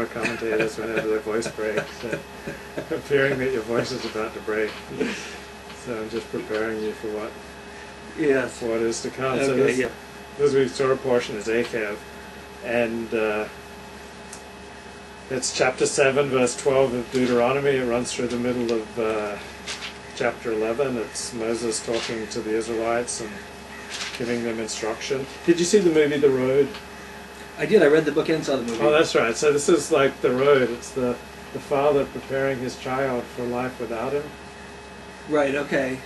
commentators whenever their voice breaks, fearing that your voice is about to break. So I'm just preparing you for what is to come. Okay, So this week's Torah portion is Eikev, and it's chapter 7, verse 12 of Deuteronomy. It runs through the middle of chapter 11. It's Moses talking to the Israelites and giving them instruction. Did you see the movie The Road? I did. I read the book and saw the movie. Oh, that's right. So this is like The Road. It's the father preparing his child for life without him. Right. Okay.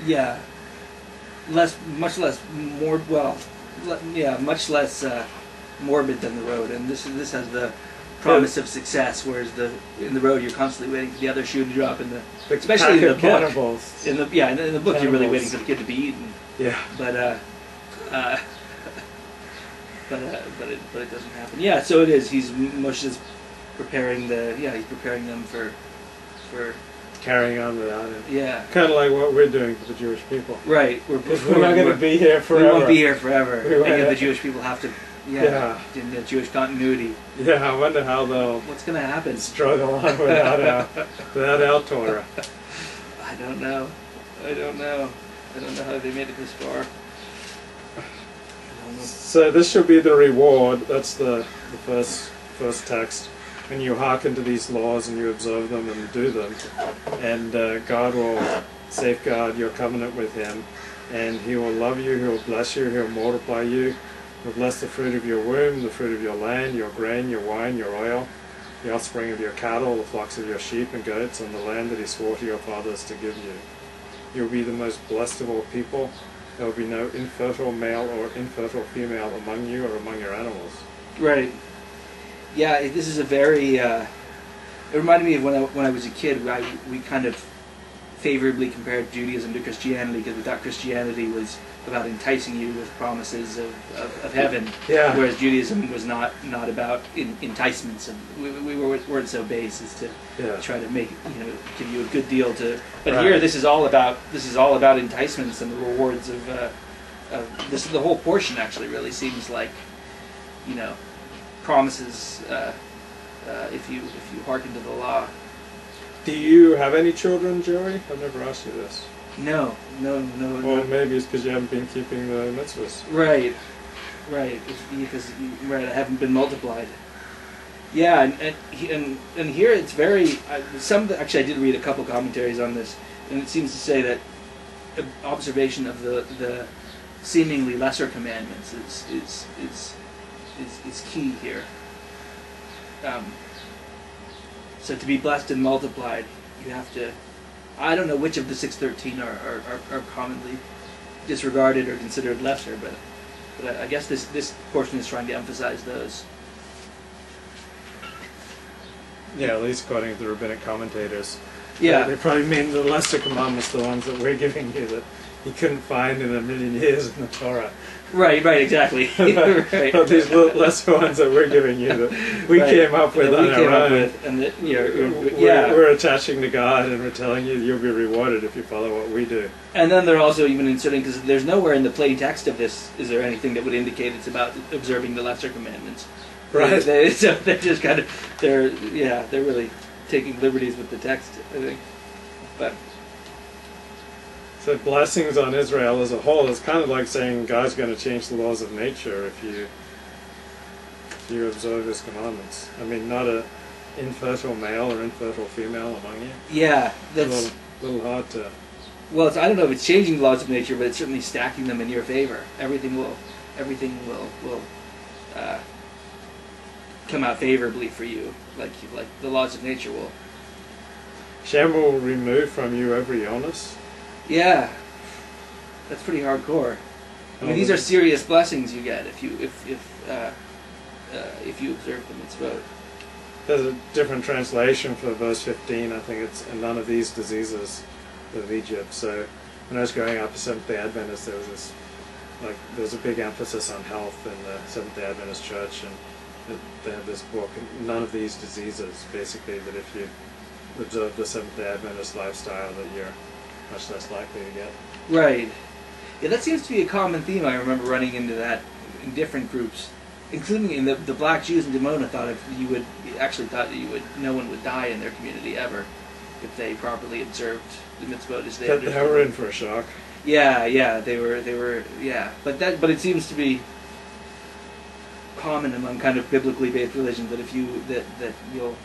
Yeah. Much less morbid than The Road, and this has the promise of success. Whereas in The Road, you're constantly waiting for the other shoe to drop. Especially in the book. Cannibals. In the book, Cannibals. You're really waiting for the kid to be eaten. Yeah. But it doesn't happen. Yeah, so it is. Moshe is preparing he's preparing them for carrying on without him. Yeah. Kind of like what we're doing for the Jewish people. Right. We're not going to be here forever. We won't be here forever. The Jewish people have to. Yeah. In the Jewish continuity. Yeah, I wonder how they'll. What's going to happen? Struggle on without our Torah. I don't know. I don't know how they made it this far. So this should be the reward. That's the first text. When you hearken to these laws and you observe them and do them, and God will safeguard your covenant with Him, and He will love you, He will bless you, He will multiply you, He will bless the fruit of your womb, the fruit of your land, your grain, your wine, your oil, the offspring of your cattle, the flocks of your sheep and goats, on the land that He swore to your fathers to give you. You will be the most blessed of all people. There will be no infertile male or infertile female among you or among your animals. Right. Yeah, this is a very. It reminded me of when I was a kid. We kind of favorably compared Judaism to Christianity because we thought Christianity was about enticing you with promises of heaven, whereas Judaism was not about enticements. And we weren't so base as to try to make give you a good deal to. But here, this is all about enticements and the rewards of this. The whole portion actually really seems like promises if you hearken to the law. Do you have any children, Joey? I've never asked you this. No. Well, maybe it's because you haven't been keeping the mitzvahs. Right. Because I haven't been multiplied. Yeah, and here it's very. Actually, I did read a couple commentaries on this, and it seems to say that observation of the seemingly lesser commandments is key here. So to be blessed and multiplied, you have to. I don't know which of the 613 are commonly disregarded or considered lesser, but I guess this portion is trying to emphasize those. Yeah, at least according to the rabbinic commentators. Yeah, they probably mean the lesser commandments, the ones that we're giving you that you couldn't find in a million years in the Torah. Right, exactly. Right. But these lesser ones that we're giving you that we came up with on our own. We're attaching to God, and we're telling you you'll be rewarded if you follow what we do. And then they're also even inserting, because there's nowhere in the plain text of this is there anything that would indicate it's about observing the lesser commandments. Right. So they're just kind of they're really taking liberties with the text, I think. But. So blessings on Israel as a whole is kind of like saying God's going to change the laws of nature if you observe His commandments. I mean, not an infertile male or infertile female among you. Yeah, that's a little hard to. Well, I don't know if it's changing the laws of nature, but it's certainly stacking them in your favor. Everything will come out favorably for you, like the laws of nature will. Shem will remove from you every illness. Yeah, that's pretty hardcore. I mean, these are serious blessings you get if you observe the mitzvot. There's a different translation for verse 15. I think it's none of these diseases of Egypt. So when I was growing up as Seventh-day Adventist, there was a big emphasis on health in the Seventh-day Adventist Church, and they have this book, None of These Diseases. Basically, that if you observe the Seventh-day Adventist lifestyle, that you're much less likely to get. Right. Yeah, that seems to be a common theme. I remember running into that in different groups. including in the black Jews in Dimona thought no one would die in their community ever if they properly observed the mitzvot as they They understood were them. in for a shock. Yeah, they were, but it seems to be common among kind of biblically based religions that if you that you'll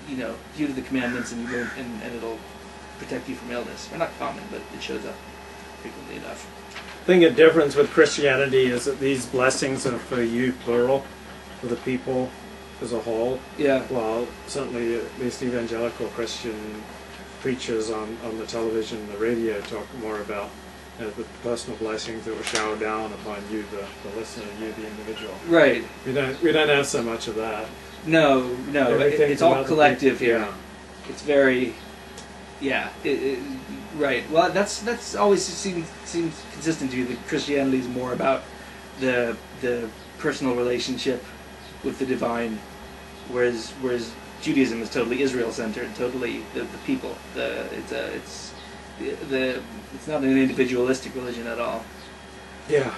hew to the commandments and you won't, and it'll protect you from illness. Or not common, but it shows up frequently enough. I think a difference with Christianity is that these blessings are for you, plural, for the people as a whole. Yeah. Well, certainly at least evangelical Christian preachers on the television and the radio talk more about the personal blessings that will shower down upon you, the listener, you, the individual. Right. We don't have so much of that. No, Everything's it's all about the collective people. here. It's very, right. Well, that's always seems consistent to you. That Christianity is more about the personal relationship with the divine, whereas Judaism is totally Israel centered, totally the people. It's not an individualistic religion at all. Yeah.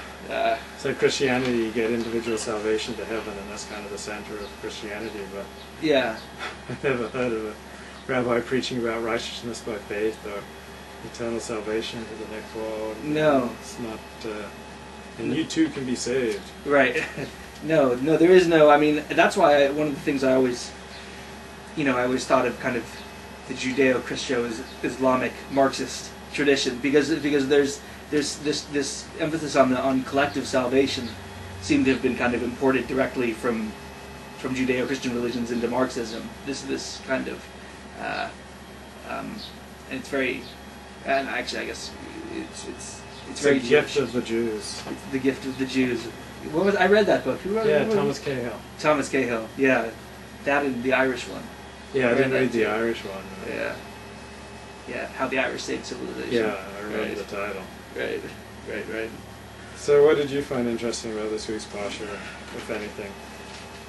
So Christianity, you get individual salvation to heaven, and that's kind of the center of Christianity. But yeah, I've never heard of a rabbi preaching about righteousness by faith or eternal salvation to the next world. No, it's not. And you too can be saved. Right. No, there is no. I mean, that's why one of the things I always thought of kind of the Judeo-Christo-Islamic Marxist tradition, because there's this emphasis on collective salvation seemed to have been kind of imported directly from Judeo-Christian religions into Marxism. This kind of and it's very, and actually I guess it's very the gift of the Jews. It's the gift of the Jews. I read that book. Who wrote it? Thomas Cahill. Thomas Cahill. Yeah, that and the Irish one. Yeah, I didn't read the Irish one. Yeah, How the Irish Saved Civilization. Yeah, I remember the title. Right. So what did you find interesting about this week's Pasha, if anything?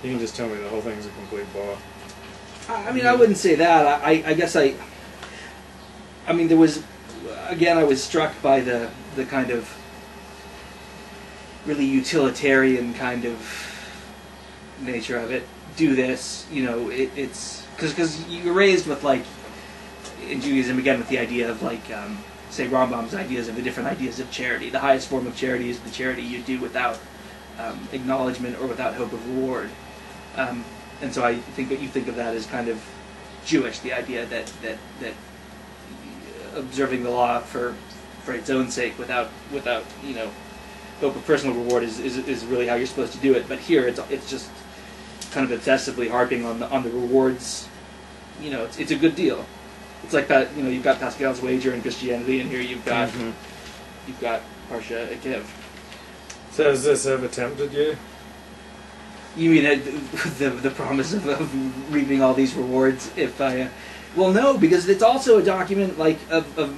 You can just tell me the whole thing's a complete bore. I mean, I wouldn't say that. I guess I mean, there was, again, I was struck by the kind of really utilitarian kind of nature of it. Do this, it's because you're raised with, like, in Judaism, again, with the idea of, like, say Rambam's ideas of the different ideas of charity. The highest form of charity is the charity you do without acknowledgement or without hope of reward. And so I think that you think of that as kind of Jewish, the idea that observing the law for its own sake without hope of personal reward is really how you're supposed to do it. But here it's just kind of obsessively harping on the rewards. It's a good deal. It's like that. You've got Pascal's wager in Christianity, and here you've got Parsha Eikev. So has this ever tempted you? You mean the promise of reaping all these rewards if I? Well, no, because it's also a document like of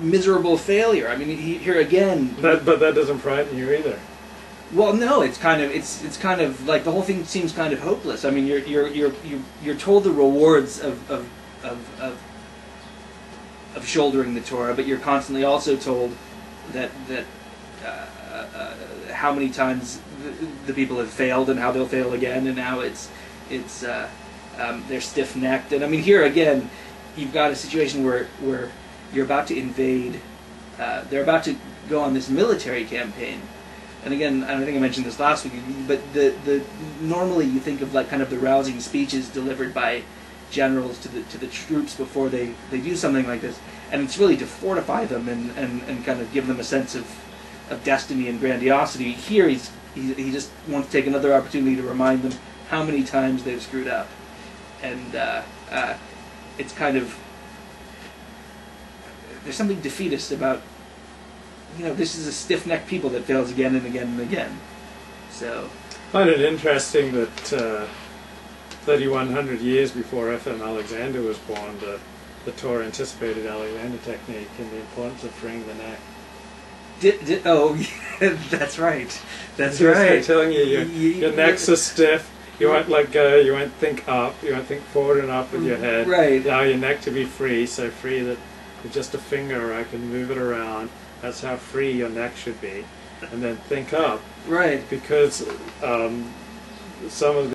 miserable failure. I mean, here again. But that doesn't frighten you either. Well, no, it's kind of like the whole thing seems kind of hopeless. I mean, you're told the rewards of shouldering the Torah, but you're constantly also told that how many times the people have failed and how they'll fail again, and now they're stiff-necked. And I mean, here again, you've got a situation where you're about to invade. They're about to go on this military campaign. And again, I think I mentioned this last week, but normally you think of like kind of the rousing speeches delivered by generals to the troops before they do something like this, and it's really to fortify them and kind of give them a sense of destiny and grandiosity. Here he just wants to take another opportunity to remind them how many times they've screwed up, and it's kind of, there's something defeatist about, this is a stiff-necked people that fails again and again and again. So I find it interesting that 3,100 years before F.M. Alexander was born, the Torah anticipated Alexander technique and the importance of freeing the neck. That's right. That's right. right. They're telling you your necks are stiff. You won't let go. You won't think up. You won't think forward and up with your head. Right. Allow your neck to be free, so free that with just a finger I can move it around. That's how free your neck should be. and then think up, Right. because some of